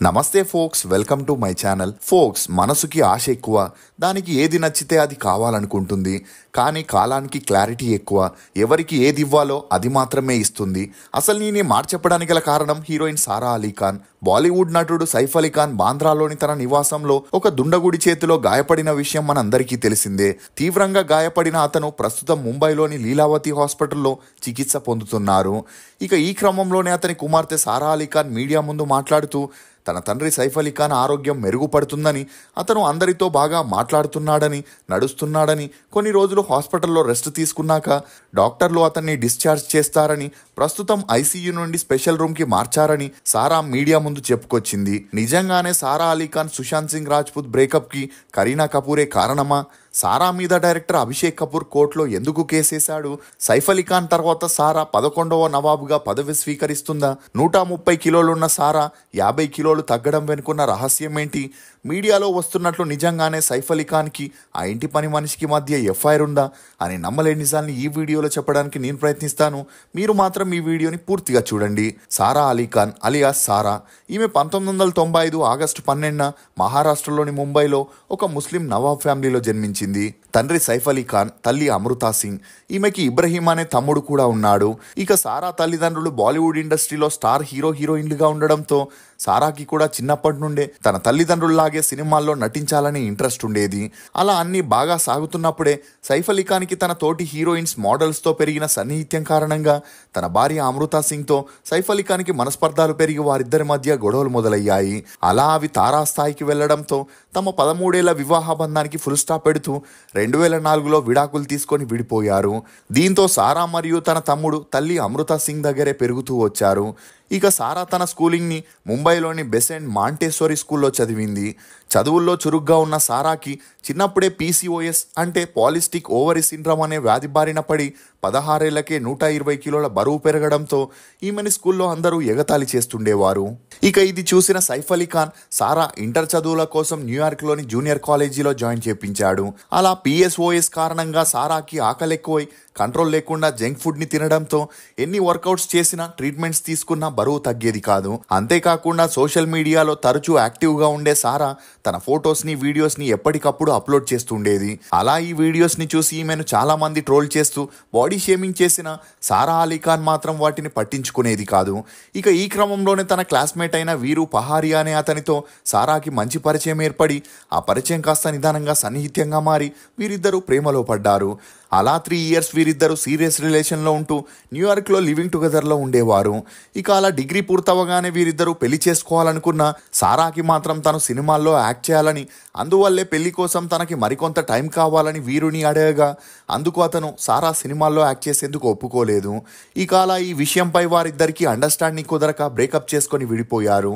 నమస్తే folks, welcome to my channel. Folks, మనసుకి ఆశ ఎక్కువ, దానికి ఏది నచ్చితే అది కావాలనుకుంటుంది. కానీ కాలానికి క్లారిటీ ఎక్కువ, ఎవరికి ఏది ఇవ్వాలో అది మాత్రమే ఇస్తుంది. అసలు నేను మాట చెప్పడానికి గల కారణం హీరోయిన్ సారా అలీ ఖాన్. బాలీవుడ్ నటుడు సైఫ్ అలీ ఖాన్ బాంద్రాలోని తన నివాసంలో ఒక దుండగుడి చేతిలో గాయపడిన విషయం మనందరికీ తెలిసిందే. తీవ్రంగా గాయపడిన అతను ప్రస్తుతం ముంబైలోని లీలావతి హాస్పిటల్లో చికిత్స పొందుతున్నారు. ఇక ఈ క్రమంలోనే అతని కుమార్తె సారా అలీ ఖాన్ మీడియా ముందు మాట్లాడుతూ తన తండ్రి సైఫ్ అలీ ఖాన్ ఆరోగ్యం మెరుగుపడుతుందని, అతను అందరితో బాగా మాట్లాడుతున్నాడని, నడుస్తున్నాడని, కొన్ని రోజులు హాస్పిటల్లో రెస్ట్ తీసుకున్నాక డాక్టర్లు అతన్ని డిశ్చార్జ్ చేస్తారని, ప్రస్తుతం ఐసీయూ నుండి స్పెషల్ రూమ్కి మార్చారని సారా మీడియా ముందు చెప్పుకొచ్చింది. నిజంగానే సారా అలీ ఖాన్ సుశాంత్ సింగ్ రాజ్పుత్ బ్రేకప్కి కరీనా కపూరే కారణమా? సారా మీద డైరెక్టర్ అభిషేక్ కపూర్ కోర్టులో ఎందుకు కేసేశాడు? సైఫ్ అలీ ఖాన్ తర్వాత సారా 11వ నవాబుగా పదవి స్వీకరిస్తుందా? 130 కిలోలున్న సారా 50 కిలోలు తగ్గడం వెనుకున్న రహస్యం ఏంటి? మీడియాలో వస్తున్నట్లు నిజంగానే సైఫ్ అలీ ఖాన్కి ఆ ఇంటి పని మనిషికి మధ్య ఎఫ్ఐఆర్ ఉందా అని నమ్మలేని నిజాన్ని ఈ వీడియోలో చెప్పడానికి నేను ప్రయత్నిస్తాను. మీరు మాత్రం ఈ వీడియోని పూర్తిగా చూడండి. సారా అలీ ఖాన్ అలియాస్ సారా, ఈమె 1995 ఆగస్టు 12న మహారాష్ట్రలోని ముంబైలో ఒక ముస్లిం నవాబ్ ఫ్యామిలీలో జన్మించింది. తండ్రి సైఫ్ అలీ ఖాన్, తల్లి అమృతా సింగ్. ఈమెకి ఇబ్రహీం అనే తమ్ముడు కూడా ఉన్నాడు. ఇక సారా తల్లిదండ్రులు బాలీవుడ్ ఇండస్ట్రీలో స్టార్ హీరోయిన్లుగా ఉండడంతో సారాకి కూడా చిన్నప్పటి నుండే తన తల్లిదండ్రుల్లాగే సినిమాల్లో నటించాలని ఇంట్రెస్ట్ ఉండేది. అలా అన్నీ బాగా సాగుతున్నప్పుడే సైఫ్ అలీ ఖాన్కి తన తోటి హీరోయిన్స్, మోడల్స్తో పెరిగిన సన్నిహిత్యం కారణంగా తన భార్య అమృతా సింగ్తో సైఫ్ అలీ ఖాన్కి మనస్పర్ధాలు పెరిగి వారిద్దరి మధ్య గొడవలు మొదలయ్యాయి. అలా అవి తారాస్థాయికి వెళ్లడంతో తమ 13 ఏళ్ల వివాహ బంధానికి ఫుల్ స్టాప్ పెడుతూ 2004లో విడాకులు తీసుకొని విడిపోయారు. దీంతో సారా మరియు తన తమ్ముడు తల్లి అమృతా సింగ్ దగ్గరే పెరుగుతూ వచ్చారు. ఇక సారా తన స్కూలింగ్ని ముంబైలోని బెసెంట్ మాంటెసోరీ స్కూల్లో చదివింది. చదువుల్లో చురుగ్గా ఉన్న సారాకి చిన్నప్పుడే పీసీఓఎస్ అంటే పాలిస్టిక్ ఓవరీ సిండ్రోమ్ అనే వ్యాధి బారిన పడి 16 ఏళ్లకే 120 కిలోల బరువు పెరగడంతో ఈమెని స్కూల్లో అందరూ ఎగతాళి చేస్తుండేవారు. ఇక ఇది చూసిన సైఫ్ అలీ ఖాన్ సారా ఇంటర్ చదువుల కోసం న్యూయార్క్లోని జూనియర్ కాలేజీలో జాయిన్ చేపించాడు. అలా పిఎస్ఓఎస్ కారణంగా సారాకి ఆకలి ఎక్కువై కంట్రోల్ లేకుండా జంక్ ఫుడ్ని తినడంతో ఎన్ని వర్కౌట్స్ చేసినా, ట్రీట్మెంట్స్ తీసుకున్నా బరువు తగ్గేది కాదు. అంతేకాకుండా సోషల్ మీడియాలో తరచూ యాక్టివ్గా ఉండే సారా తన ఫొటోస్ని, వీడియోస్ని ఎప్పటికప్పుడు అప్లోడ్ చేస్తుండేది. అలా ఈ వీడియోస్ని చూసి ఈమెను చాలా మంది ట్రోల్ చేస్తూ బాడీ షేమింగ్ చేసిన సారా అలీ ఖాన్ మాత్రం వాటిని పట్టించుకునేది కాదు. ఇక ఈ క్రమంలోనే తన క్లాస్మేట్ అయిన వీరు పహారియా అనే అతనితో సారాకి మంచి పరిచయం ఏర్పడి ఆ పరిచయం కాస్త నిదానంగా సన్నిహిత్యంగా మారి వీరిద్దరూ ప్రేమలో పడ్డారు. అలా 3 ఇయర్స్ వీరిద్దరూ సీరియస్ రిలేషన్లో ఉంటూ న్యూయార్క్లో లివింగ్ టుగెదర్లో ఉండేవారు. ఇక అలా డిగ్రీ పూర్తవగానే వీరిద్దరూ పెళ్లి చేసుకోవాలనుకున్న సారాకి మాత్రం తను సినిమాల్లో యాక్ట్ చేయాలని, అందువల్లే పెళ్లి కోసం తనకి మరికొంత టైం కావాలని వీరుని అడగగా అందుకు అతను సారా సినిమాల్లో యాక్ట్ చేసేందుకు ఒప్పుకోలేదు. ఇక అలా ఈ విషయంపై వారిద్దరికీ అండర్స్టాండింగ్ కుదరక బ్రేకప్ చేసుకొని విడిపోయారు.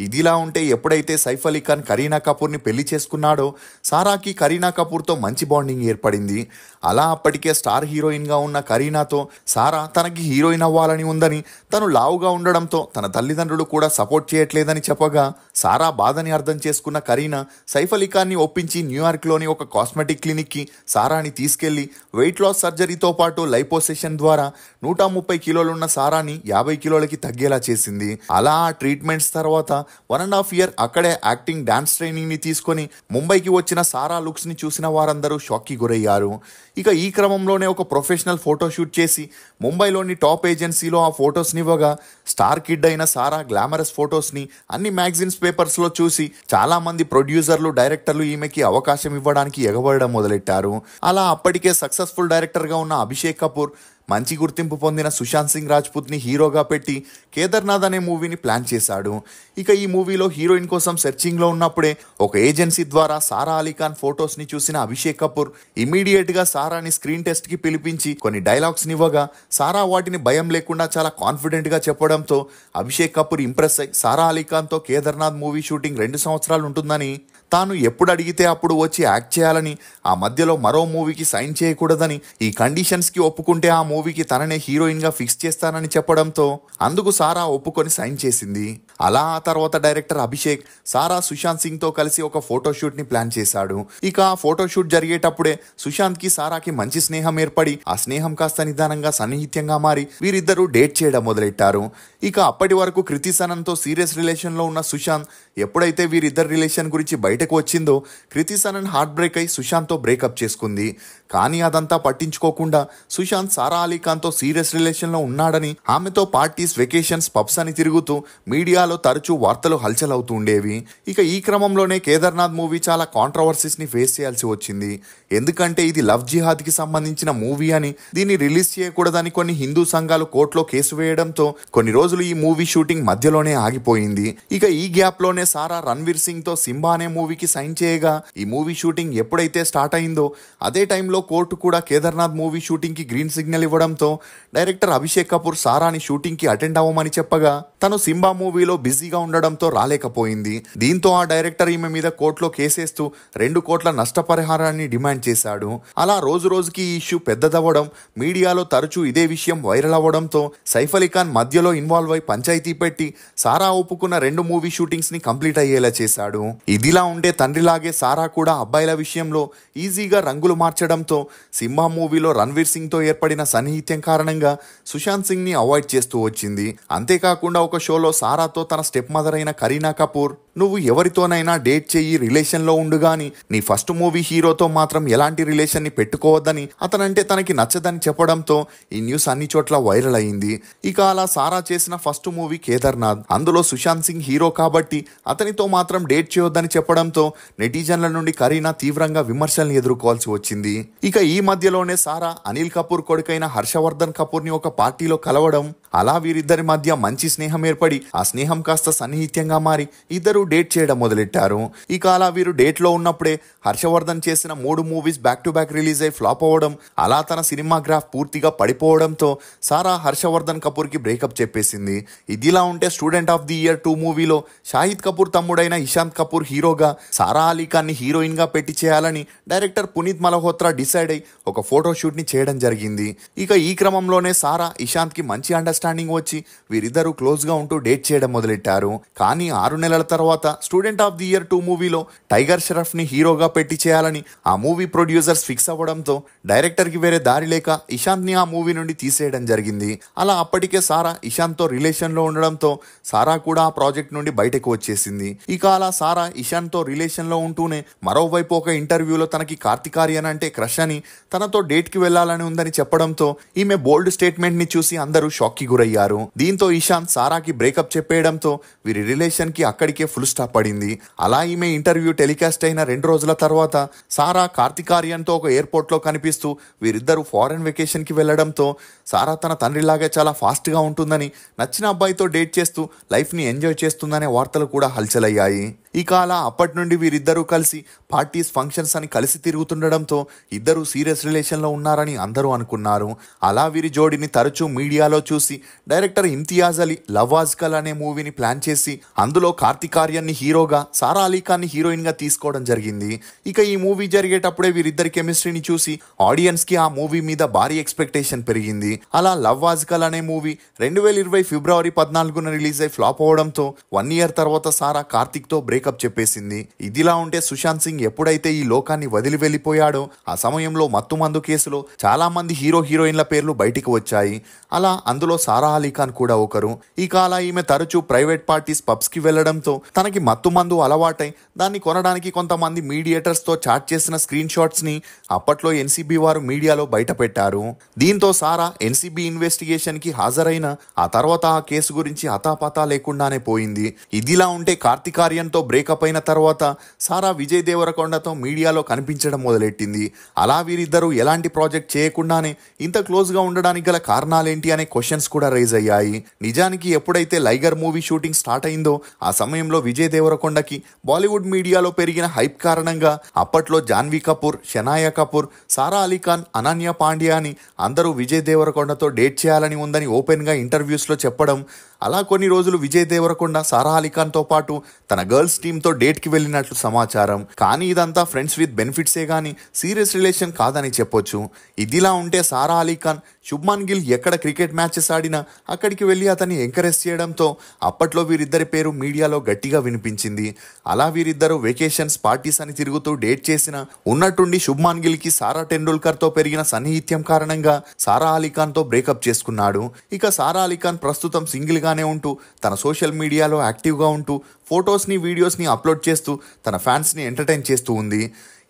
ఇదిలా ఉంటే ఎప్పుడైతే సైఫ్ అలీ ఖాన్ కరీనా కపూర్ని పెళ్లి చేసుకున్నాడో సారాకి కరీనా కపూర్తో మంచి బాండింగ్ ఏర్పడింది. అలా అప్పటికే స్టార్ హీరోయిన్గా ఉన్న కరీనాతో సారా తనకి హీరోయిన్ అవ్వాలని ఉందని, తను లావుగా ఉండడంతో తన తల్లిదండ్రులు కూడా సపోర్ట్ చేయట్లేదని చెప్పగా సారా బాధని అర్థం చేసుకున్న కరీనా సైఫ్ అలీ ఖాన్ని ఒప్పించి న్యూయార్క్లోని ఒక కాస్మెటిక్ క్లినిక్కి సారాని తీసుకెళ్లి వెయిట్ లాస్ సర్జరీతో పాటు లైపోసెషన్ ద్వారా 130 కిలోలున్న సారాని 50 కిలోలకి తగ్గేలా చేసింది. అలా ఆ ట్రీట్మెంట్స్ తర్వాత 1.5 ఇయర్ అక్కడే యాక్టింగ్, డాన్స్ ట్రైనింగ్ని తీసుకొని ముంబైకి వచ్చిన సారా లుక్స్ని చూసిన వారందరూ షాక్కి గురయ్యారు. ఇక ఈ క్రమంలోనే ఒక ప్రొఫెషనల్ ఫోటోషూట్ చేసి ముంబైలోని టాప్ ఏజెన్సీలో ఆ ఫొటోస్ని ఇవ్వగా స్టార్ కిడ్ అయిన సారా గ్లామరస్ ఫొటోస్ని అన్ని మ్యాగజైన్స్, పేపర్స్లో చూసి చాలామంది ప్రొడ్యూసర్లు, డైరెక్టర్లు ఈమెకి అవకాశం ఇవ్వడానికి ఎగబడడం మొదలెట్టారు. అలా అప్పటికే సక్సెస్ఫుల్ డైరెక్టర్గా ఉన్న అభిషేక్ కపూర్ మంచి గుర్తింపు పొందిన సుశాంత్ సింగ్ రాజ్పుత్ని హీరోగా పెట్టి కేదార్నాథ్ అనే మూవీని ప్లాన్ చేశాడు. ఇక ఈ మూవీలో హీరోయిన్ కోసం సెర్చింగ్లో ఉన్నప్పుడే ఒక ఏజెన్సీ ద్వారా సారా అలీ ఖాన్ ఫొటోస్ని చూసిన అభిషేక్ కపూర్ ఇమీడియట్గా సారాని స్క్రీన్ టెస్ట్కి పిలిపించి కొన్ని డైలాగ్స్ని ఇవ్వగా సారా వాటిని భయం లేకుండా చాలా కాన్ఫిడెంట్గా చెప్పడంతో అభిషేక్ కపూర్ ఇంప్రెస్ అయి సారా అలీ ఖాన్తో కేదార్నాథ్ మూవీ షూటింగ్ 2 సంవత్సరాలు ఉంటుందని, తాను ఎప్పుడు అడిగితే అప్పుడు వచ్చి యాక్ట్ చేయాలని, ఆ మధ్యలో మరో మూవీకి సైన్ చేయకూడదని, ఈ కండిషన్స్కి ఒప్పుకుంటే ఆ మూవీకి తననే హీరోయిన్గా ఫిక్స్ చేస్తానని చెప్పడంతో అందుకు సారా ఒప్పుకొని సైన్ చేసింది. అలా ఆ తర్వాత డైరెక్టర్ అభిషేక్ సారా సుశాంత్ సింగ్ తో కలిసి ఒక ఫోటోషూట్ ని ప్లాన్ చేశాడు. ఇక ఆ ఫోటోషూట్ జరిగేటప్పుడే సుశాంత్ కి సారాకి మంచి స్నేహం ఏర్పడి ఆ స్నేహం కాస్త నిదానంగా సన్నిహిత్యంగా మారి వీరిద్దరూ డేట్ చేయడం మొదలెట్టారు. ఇక అప్పటి వరకు కృతి సనన్ తో సీరియస్ రిలేషన్ లో ఉన్న సుశాంత్ ఎప్పుడైతే వీరిద్దరి రిలేషన్ గురించి బయటకు వచ్చిందో కృతి సనన్ హార్ట్ బ్రేక్ అయి సుశాంత్ తో బ్రేకప్ చేసుకుంది. కానీ అదంతా పట్టించుకోకుండా సుశాంత్ సారా అలీ ఖాన్ తో సీరియస్ రిలేషన్ లో ఉన్నాడని, ఆమెతో పార్టీస్, వెకేషన్స్, పబ్స్ అని తిరుగుతూ మీడియాలో తరచూ వార్తలు హల్చల్ అవుతూ ఉండేవి. ఇక ఈ క్రమంలోనే కేదార్నాథ్ మూవీ చాలా కాంట్రవర్సీస్ ని ఫేస్ చేయాల్సి వచ్చింది. ఎందుకంటే ఇది లవ్ జిహాద్ కి సంబంధించిన మూవీ అని, దీన్ని రిలీజ్ చేయకూడదని కొన్ని హిందూ సంఘాలు కోర్టులో కేసు వేయడంతో కొన్ని రోజులు ఈ మూవీ షూటింగ్ మధ్యలోనే ఆగిపోయింది. ఇక ఈ గ్యాప్ లోనే సారా రణ్వీర్ సింగ్ తో సింబా అనే మూవీకి సైన్ చేయగా ఈ మూవీ షూటింగ్ ఎప్పుడైతే స్టార్ట్ అయిందో అదే టైంలో కోర్టు కూడా కేదార్నాథ్ మూవీ షూటింగ్ కి గ్రీన్ సిగ్నల్ ఇవ్వడంతో డైరెక్టర్ అభిషేక్ కపూర్ సారాని షూటింగ్ కి అటెండ్ అవ్వమని చెప్పగా తను సింబా మూవీలో బిజీగా ఉండడంతో రాలేకపోయింది. దీంతో ఆ డైరెక్టర్ ఈమె మీద కోర్టులో కేసేస్తూ 2 కోట్ల నష్టపరిహారాన్ని డిమాండ్ చేశాడు. అలా రోజు రోజుకి ఈ ఇష్యూ పెద్దదవ్వడం, మీడియాలో తరచూ ఇదే విషయం వైరల్ అవ్వడంతో సైఫ్ అలీ ఖాన్ మధ్యలో ఇన్వాల్వ్ అయి పంచాయతీ పెట్టి సారా ఒప్పుకున్న 2 మూవీ షూటింగ్స్ ని కంప్లీట్ అయ్యేలా చేశాడు. ఇదిలా ఉంటే తండ్రిలాగే సారా కూడా అబ్బాయిల విషయంలో ఈజీగా రంగులు మార్చడంతో సింబా మూవీలో రణ్వీర్ సింగ్ తో ఏర్పడిన సన్నిహిత్యం కారణంగా సుశాంత్ సింగ్ ని అవాయిడ్ చేస్తూ వచ్చింది. అంతేకాకుండా ఒక షోలో సారాతో తన స్టెప్ మదర్ అయిన కరీనా కపూర్, నువ్వు ఎవరితోనైనా డేట్ చెయ్యి, రిలేషన్ లో ఉండు గాని నీ ఫస్ట్ మూవీ హీరోతో మాత్రం ఎలాంటి రిలేషన్ ని పెట్టుకోవద్దని, అతనంటే తనకి నచ్చదని చెప్పడంతో ఈ న్యూస్ అన్ని చోట్ల వైరల్ అయింది. ఇక అలా సారా చేసిన ఫస్ట్ మూవీ కేదార్నాథ్, అందులో సుశాంత్ సింగ్ హీరో కాబట్టి అతనితో మాత్రం డేట్ చేయొద్దని చెప్పడంతో నెటిజన్ల నుండి కరీనా తీవ్రంగా విమర్శల్ని ఎదుర్కోవాల్సి వచ్చింది. ఇక ఈ మధ్యలోనే సారా అనిల్ కపూర్ కొడుకైన హర్షవర్ధన్ కపూర్ ని ఒక పార్టీలో కలవడం, అలా వీరిద్దరి మధ్య మంచి స్నేహం ఏర్పడి ఆ స్నేహం కాస్త సన్నిహిత్యంగా మారి ఇద్దరు డేట్ చేయడం మొదలెట్టారు. ఇక అలా వీరు డేట్ లో ఉన్నప్పుడే హర్షవర్ధన్ చేసిన 3 movies back to back release అయి ఫ్లాప్ అవ్వడం, అలా తన సినిమా గ్రాఫ్ పూర్తిగా పడిపోవడంతో సారా హర్షవర్ధన్ కపూర్ కి బ్రేకప్ చెప్పేసింది. ఇదిలా ఉంటే స్టూడెంట్ ఆఫ్ ది ఇయర్ 2 మూవీలో షాహిద్ కపూర్ తమ్ముడైన ఇషాంత్ కపూర్ హీరోగా, సారా అలీ ఖాన్ ని హీరోయిన్ గా పెట్టి చేయాలని డైరెక్టర్ పునీత్ మల్హోత్రా డిసైడ్ అయి ఒక ఫోటో షూట్ ని చేయడం జరిగింది. ఇక ఈ క్రమంలోనే సారా ఇషాంత్ కి మంచి అండర్స్టాండింగ్ వచ్చి వీరిద్దరూ క్లోజ్ గా ఉంటూ డేట్ చేయడం మొదలెట్టారు. కానీ 6 నెలల తర్వాత స్టూడెంట్ ఆఫ్ ది ఇయర్ 2 మూవీలో టైగర్ షరఫ్ ని హీరోగా పెట్టి చేయాలని ఆ మూవీ ప్రొడ్యూసర్స్ ఫిక్స్ అవ్వడంతో డైరెక్టర్ కి వేరే దారి లేక ఇషాంత్ ని ఆ మూవీ నుండి తీసేయడం జరిగింది. అలా అప్పటికే సారా ఇషాంత్ తో రిలేషన్ లో ఉండడంతో సారా కూడా ఆ ప్రాజెక్ట్ నుండి బయటకు వచ్చేసింది. ఇక అలా సారా ఇషాంత్ తో రిలేషన్ లో ఉంటూనే మరోవైపు ఒక ఇంటర్వ్యూలో తనకి కార్తిక్ ఆర్యన్ అంటే క్రష్ అని, తనతో డేట్ కి వెళ్లాలని ఉందని చెప్పడంతో ఈమె బోల్డ్ స్టేట్మెంట్ ని చూసి అందరూ షాక్ కి గురయ్యారు. దీంతో ఇషాంత్ సారాకి బ్రేకప్ చెప్పేయడంతో వీరి రిలేషన్ కి అక్కడికే ఫుల్ స్టాప్ పడింది. అలా ఈమె ఇంటర్వ్యూ టెలికాస్ట్ అయిన 2 రోజుల తర్వాత సారా కార్తిక్ ఆర్యన్ తో ఒక ఎయిర్పోర్ట్ లో కనిపిస్తూ వీరిద్దరూ ఫారెన్ వెకేషన్ కి వెళ్లడంతో సారా తన తండ్రిలాగే చాలా ఫాస్ట్ గా ఉంటుందని, నచ్చిన అబ్బాయితో డేట్ చేస్తూ లైఫ్ ని ఎంజాయ్ చేస్తుందనే వార్తలు కూడా హల్చల్ అయ్యాయి. ఇక అలా అప్పటి నుండి వీరిద్దరూ కలిసి పార్టీస్, ఫంక్షన్స్ అని కలిసి తిరుగుతుండడంతో ఇద్దరు సీరియస్ రిలేషన్ లో ఉన్నారని అందరూ అనుకున్నారు. అలా వీరి జోడిని తరచూ మీడియాలో చూసి డైరెక్టర్ ఇమ్తియాజ్ అలీ లవ్ ఆజ్కల్ అనే మూవీని ప్లాన్ చేసి అందులో కార్తిక్ ఆర్యన్ ని హీరోగా, సారా అలీ ఖాన్ ని హీరోయిన్ గా తీసుకోవడం జరిగింది. ఇక ఈ మూవీ జరిగేటప్పుడే వీరిద్దరి కెమిస్ట్రీని చూసి ఆడియన్స్ కి ఆ మూవీ మీద భారీ ఎక్స్పెక్టేషన్ పెరిగింది. అలా లవ్ ఆజ్కల్ అనే మూవీ 2020 ఫిబ్రవరి 14న రిలీజ్ అయి ఫ్లాప్ అవడంతో 1 ఇయర్ తర్వాత సారా కార్తిక్ తో బ్రేకప్ చెప్పేసింది. ఇదిలా ఉంటే సుశాంత్ సింగ్ ఎప్పుడైతే ఈ లోకాన్ని వదిలి వెళ్లిపోయాడో ఆ సమయంలో మత్తుమందు కేసులో చాలా మంది హీరో హీరోయిన్ల పేర్లు బయటికి వచ్చాయి. అలా అందులో సారా అలీ ఖాన్ కూడా ఒకరు. ఇక అలా ఈమె తరచూ ప్రైవేట్ పార్టీస్, పబ్స్ కి వెళ్లడంతో తనకి మత్తుమందు అలవాటై దాన్ని కొనడానికి కొంతమంది మీడియేటర్స్ తో చాట్ చేసిన స్క్రీన్ షాట్స్ ని అప్పట్లో ఎన్సీబీ వారు మీడియాలో బయట పెట్టారు. దీంతో సారా ఎన్సీబీ ఇన్వెస్టిగేషన్ కి హాజరైన ఆ తర్వాత ఆ కేసు గురించి అతాపతా లేకుండానే పోయింది. ఇదిలా ఉంటే కార్తిక్ ఆర్యన్ తో బ్రేకప్ అయిన తర్వాత సారా విజయ్ దేవరకొండతో మీడియాలో కనిపించడం మొదలెట్టింది. అలా వీరిద్దరూ ఎలాంటి ప్రాజెక్ట్ చేయకుండానే ఇంత క్లోజ్ గా ఉండడానికి గల కారణాలేంటి అనే క్వశ్చన్స్ కూడా రైజ్ అయ్యాయి. నిజానికి ఎప్పుడైతే లైగర్ మూవీ షూటింగ్ స్టార్ట్ అయిందో ఆ సమయంలో విజయ్ దేవరకొండకి బాలీవుడ్ మీడియాలో పెరిగిన హైప్ కారణంగా అప్పట్లో జాన్వీ కపూర్, షనాయా కపూర్, సారా అలీ ఖాన్, అనన్య పాండ్యా అని అందరూ విజయ్ దేవరకొండతో డేట్ చేయాలని ఉందని ఓపెన్ గా ఇంటర్వ్యూస్ లో చెప్పడం, అలా కొన్ని రోజులు విజయ్ దేవరకొండ సారా అలీఖాన్తో పాటు తన గర్ల్స్ టీంతో డేట్కి వెళ్ళినట్లు సమాచారం. కానీ ఇదంతా ఫ్రెండ్స్ విత్ బెనిఫిట్సే కానీ సీరియస్ రిలేషన్ కాదని చెప్పొచ్చు. ఇదిలా ఉంటే సారా అలీఖాన్ శుభ్మన్ గిల్ ఎక్కడ క్రికెట్ మ్యాచెస్ ఆడినా అక్కడికి వెళ్ళి అతన్ని ఎంకరేజ్ చేయడంతో అప్పట్లో వీరిద్దరి పేరు మీడియాలో గట్టిగా వినిపించింది. అలా వీరిద్దరూ వెకేషన్స్ పార్టీస్ అని తిరుగుతూ డేట్ చేసిన ఉన్నట్టుండి శుభ్మన్ గిల్కి సారా టెండూల్కర్తో పెరిగిన సన్నిహిత్యం కారణంగా సారా అలీఖాన్తో బ్రేకప్ చేసుకున్నాడు. ఇక సారా అలీఖాన్ ప్రస్తుతం సింగిల్గానే ఉంటూ తన సోషల్ మీడియాలో యాక్టివ్గా ఉంటూ ఫొటోస్ని వీడియోస్ని అప్లోడ్ చేస్తూ తన ఫ్యాన్స్ని ఎంటర్టైన్ చేస్తూ ఉంది.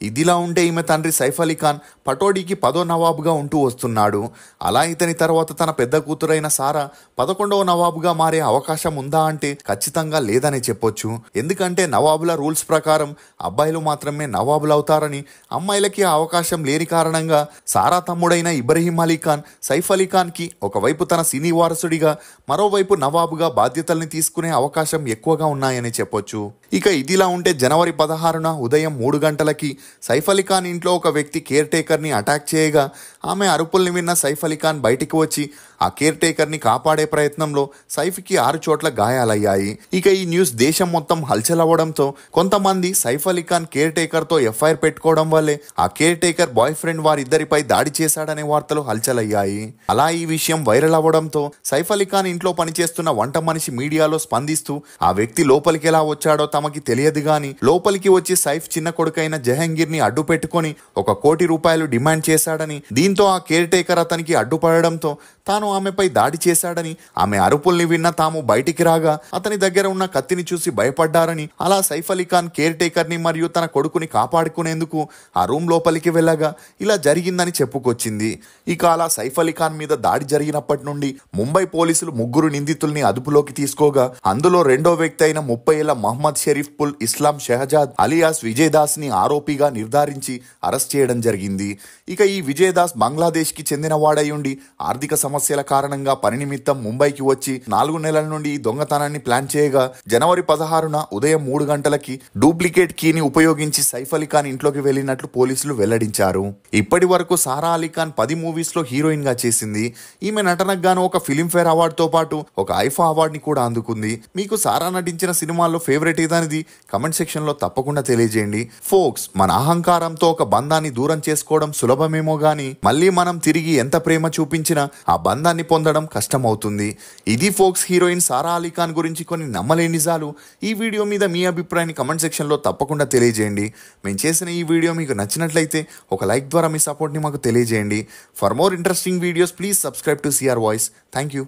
ఇదిలా ఉంటే ఈమె తండ్రి సైఫ్ అలీ ఖాన్ పటోడీకి 10వ నవాబుగా ఉంటూ వస్తున్నాడు. అలా ఇతని తర్వాత తన పెద్ద కూతురైన సారా 11వ నవాబుగా మారే అవకాశం ఉందా అంటే ఖచ్చితంగా లేదనే చెప్పొచ్చు. ఎందుకంటే నవాబుల రూల్స్ ప్రకారం అబ్బాయిలు మాత్రమే నవాబులు అవుతారని, అమ్మాయిలకి ఆ అవకాశం లేని కారణంగా సారా తమ్ముడైన ఇబ్రహీం అలీ ఖాన్ సైఫ్ అలీ ఖాన్కి ఒకవైపు తన సినీ వారసుడిగా మరోవైపు నవాబుగా బాధ్యతల్ని తీసుకునే అవకాశం ఎక్కువగా ఉన్నాయని చెప్పొచ్చు. ఇక ఇదిలా ఉంటే జనవరి 16న ఉదయం 3 గంటలకి సైఫ్ అలీ ఖాన్ ఇంట్లో ఒక వ్యక్తి కేర్ టేకర్ని అటాక్ చేయగా ఆమె అరుపుల్ని విన్న సైఫ్ అలీ ఖాన్ బయటికి వచ్చి ఆ కేర్ టేకర్ని కాపాడే ప్రయత్నంలో సైఫ్కి 6 చోట్ల గాయాలయ్యాయి. ఇక ఈ న్యూస్ దేశం మొత్తం హల్చల్ అవ్వడంతో కొంతమంది సైఫ్ అలీ ఖాన్ కేర్ టేకర్తో ఎఫ్ఐఆర్ పెట్టుకోవడం వల్లే ఆ కేర్ టేకర్ బాయ్ ఫ్రెండ్ వారిద్దరిపై దాడి చేశాడనే వార్తలు హల్చల్ అయ్యాయి. అలా ఈ విషయం వైరల్ అవ్వడంతో సైఫ్ అలీ ఖాన్ ఇంట్లో పనిచేస్తున్న వంట మనిషి మీడియాలో స్పందిస్తూ ఆ వ్యక్తి లోపలికి ఎలా వచ్చాడో తమకి తెలియదు గాని లోపలికి వచ్చి సైఫ్ చిన్న కొడుకైన జహంగీర్ ని అడ్డు పెట్టుకుని ₹1 కోటి డిమాండ్ చేశాడని, దీంతో ఆ కేర్ టేకర్ అతనికి అడ్డుపడడంతో తాను ఆమెపై దాడి చేశాడని, ఆమె అరుపుల్ని విన్న తాము బయటికి రాగా అతని దగ్గర ఉన్న కత్తిని చూసి భయపడ్డారని, అలా సైఫ్ అలీ ఖాన్ కేర్ టేకర్ ని మరియు తన కొడుకుని కాపాడుకునేందుకు ఆ రూమ్ లోపలికి వెళ్ళగా ఇలా జరిగిందని చెప్పుకొచ్చింది. ఇక అలా సైఫ్ అలీ ఖాన్ మీద దాడి జరిగినప్పటి నుండి ముంబై పోలీసులు 3 నిందితుల్ని అదుపులోకి తీసుకోగా అందులో రెండో వ్యక్తి అయిన 30 ఏళ్ల మహమ్మద్ షరీఫ్ పుల్ ఇస్లాం షెహజాద్ అలియాస్ విజయ్ దాస్ ని ఆరోపిగా నిర్ధారించి అరెస్ట్ చేయడం జరిగింది. ఇక ఈ విజయ్ దాస్ బంగ్లాదేశ్ కి చెందిన వాడై ఉండి ఆర్థిక సమస్యల కారణంగా పని నిమిత్తం ముంబైకి వచ్చి 4 నెలల నుండి ఈ దొంగతనాన్ని ప్లాన్ చేయగా జనవరి 16న ఉదయం 3 గంటలకి డూప్లికేట్ కీని ఉపయోగించి సైఫ్ అలీ ఖాన్ ఇంట్లోకి వెళ్ళినట్లు పోలీసులు వెల్లడించారు. ఇప్పటి వరకు సారా అలీ ఖాన్ 10 మూవీస్ లో హీరోయిన్ గా చేసింది. ఈమె నటనకు గాను ఒక ఫిలింఫేర్ అవార్డు తో పాటు ఒక ఐఫా అవార్డు ని కూడా అందుకుంది. మీకు సారా నటించిన సినిమాల్లో ఫేవరెట్ ఏదనేది కమెంట్ సెక్షన్ లో తప్పకుండా తెలియజేయండి. ఫోక్స్, మన అహంకారంతో ఒక బంధాన్ని దూరం చేసుకోవడం సులభమేమో గానీ మళ్ళీ మనం తిరిగి ఎంత ప్రేమ చూపించినా ఆ బంధాన్ని పొందడం కష్టమవుతుంది. ఇది ఫోక్స్ హీరోయిన్ సారా అలీ ఖాన్ గురించి కొన్ని నమ్మలేని నిజాలు. ఈ వీడియో మీద మీ అభిప్రాయాన్ని కమెంట్ సెక్షన్ లో తప్పకుండా తెలియజేయండి. మేము చేసిన ఈ వీడియో మీకు నచ్చినట్లయితే ఒక లైక్ ద్వారా మీ సపోర్ట్ ని మాకు తెలియజేయండి. For more interesting videos please subscribe to CR voice. Thank you.